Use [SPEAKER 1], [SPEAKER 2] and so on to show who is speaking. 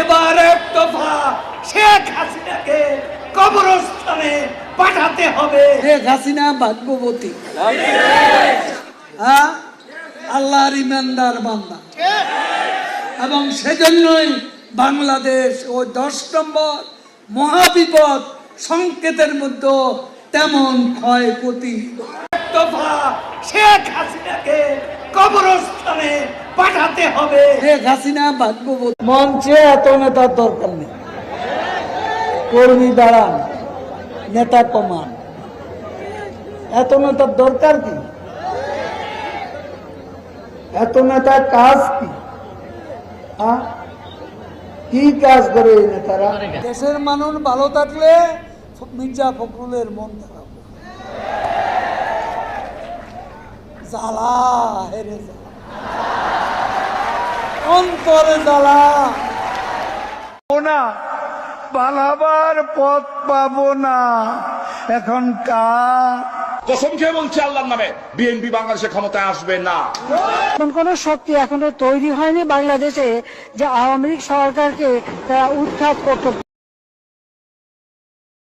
[SPEAKER 1] এবার এক দফা শেখ হাসিনাকে কবরস্থানে পাঠাতে হবে।
[SPEAKER 2] শেখ হাসিনা ভাগ্যবতী, হ্যাঁ, আল্লাহর ইমানদার বান্দা, এবং সেজন্যই বাংলাদেশ ওই 10 নম্বর মহাবিপদ সংকেতের মধ্যে তেমন ক্ষয়ক্ষতি।
[SPEAKER 1] এক দফা শেখ হাসিনাকে কবরস্থানে পাঠাতে হবে।
[SPEAKER 2] শেখ হাসিনা ভাগ্যবতী। মঞ্চে এত নেতার দরকার নেই, কর্মী দাঁড়ান, নেতা কমান, এত নেতার দরকার কি? এত নেতার কাজ কি? কি কাজ করে এই নেতারা? দেশের মানুষ ভালো থাকলে মির্জা ফখরুলের মন খারাপ, জ্বালা হেরে জ্বালা, অন্তরে জ্বালা না, পালাবার পথ পাবো না। এখন
[SPEAKER 3] কসম খেয়ে বলছি আল্লাহর নামে, বিএনপি বাংলাদেশে ক্ষমতায় আসবে না।
[SPEAKER 4] কোন শক্তি এখনো তৈরি হয়নি বাংলাদেশে যে আওয়ামী লীগ সরকারকে তারা উৎখাত করতে